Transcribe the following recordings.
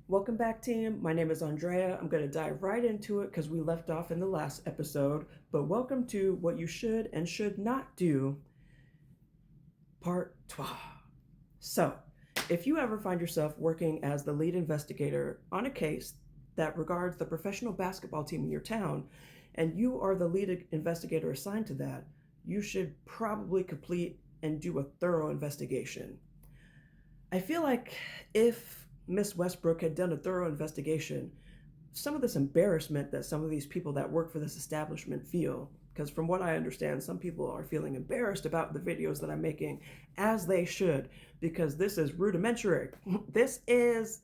Welcome back, team. My name is Andrea. I'm going to dive right into it because we left off in the last episode. But welcome to what you should and should not do, part 12. So, if you ever find yourself working as the lead investigator on a case that regards the professional basketball team in your town, and you are the lead investigator assigned to that, you should probably complete and do a thorough investigation. I feel like if Miss Westbrook had done a thorough investigation, some of this embarrassment that some of these people that work for this establishment feel, because from what I understand, some people are feeling embarrassed about the videos that I'm making, as they should, because this is rudimentary. This is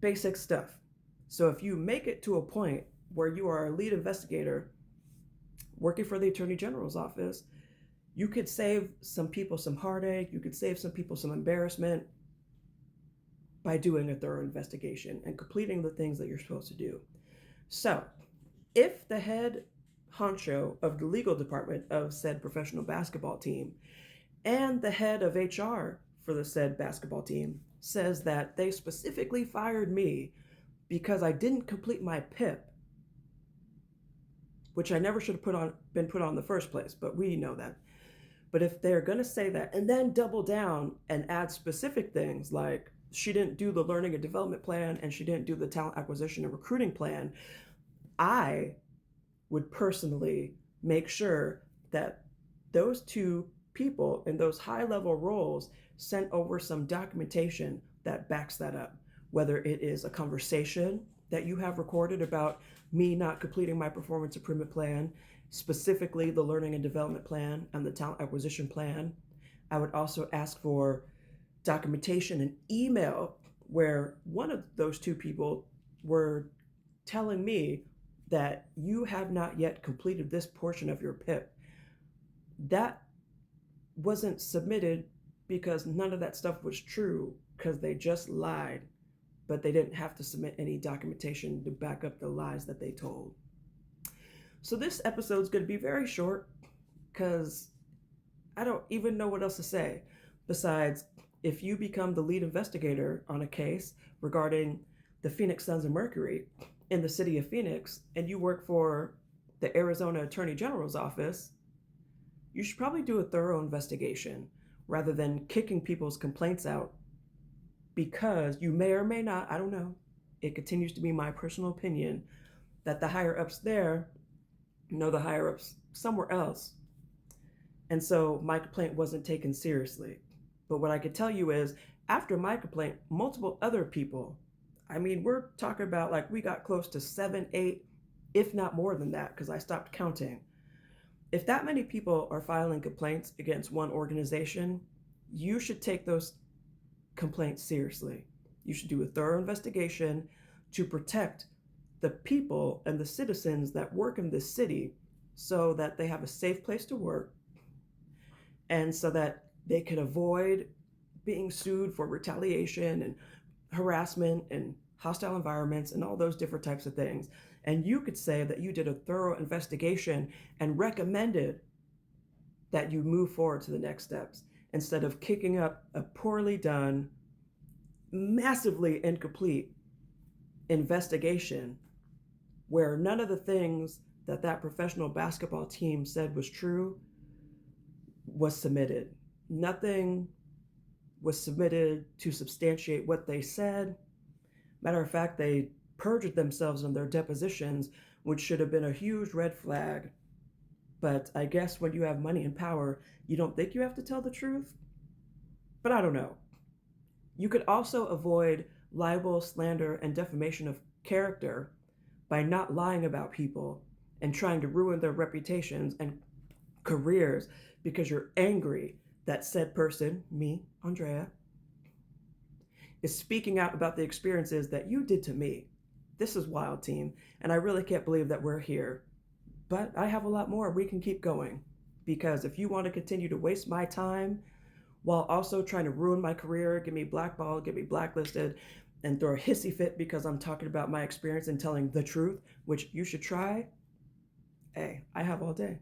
basic stuff. So if you make it to a point where you are a lead investigator working for the Attorney General's office, you could save some people some heartache, you could save some people some embarrassment by doing a thorough investigation and completing the things that you're supposed to do. So, if the head honcho of the legal department of said professional basketball team and the head of HR for the said basketball team says that they specifically fired me because I didn't complete my PIP, which I never should have been put on in the first place, but we know that. But if they're going to say that and then double down and add specific things like she didn't do the learning and development plan and she didn't do the talent acquisition and recruiting plan, I would personally make sure that those two people in those high level roles sent over some documentation that backs that up, whether it is a conversation that you have recorded about me not completing my performance improvement plan, specifically the learning and development plan and the talent acquisition plan. I would also ask for documentation and email where one of those two people were telling me that you have not yet completed this portion of your PIP. That wasn't submitted because none of that stuff was true because they just lied, but they didn't have to submit any documentation to back up the lies that they told. So this episode is going to be very short because I don't even know what else to say besides if you become the lead investigator on a case regarding the Phoenix Suns and Mercury in the city of Phoenix and you work for the Arizona Attorney General's office, you should probably do a thorough investigation rather than kicking people's complaints out because you may or may not, I don't know, it continues to be my personal opinion that the higher ups there know the higher ups somewhere else. And so my complaint wasn't taken seriously. But what I could tell you is after my complaint, multiple other people, I mean, we're talking about like we got close to 7, 8, if not more than that, because I stopped counting. If that many people are filing complaints against one organization, you should take those complaints seriously. You should do a thorough investigation to protect the people and the citizens that work in this city so that they have a safe place to work and so that they can avoid being sued for retaliation and harassment and hostile environments and all those different types of things. And you could say that you did a thorough investigation and recommended that you move forward to the next steps instead of kicking up a poorly done, massively incomplete investigation where none of the things that that professional basketball team said was true was submitted. Nothing was submitted to substantiate what they said. Matter of fact, they perjured themselves in their depositions, which should have been a huge red flag. But I guess when you have money and power, you don't think you have to tell the truth? But I don't know. You could also avoid libel, slander, and defamation of character by not lying about people and trying to ruin their reputations and careers because you're angry that said person, me, Andrea, is speaking out about the experiences that you did to me. This is wild, team, and I really can't believe that we're here. But I have a lot more. We can keep going because if you want to continue to waste my time while also trying to ruin my career, get me blackballed, get me blacklisted, and throw a hissy fit because I'm talking about my experience and telling the truth, which you should try, hey, I have all day.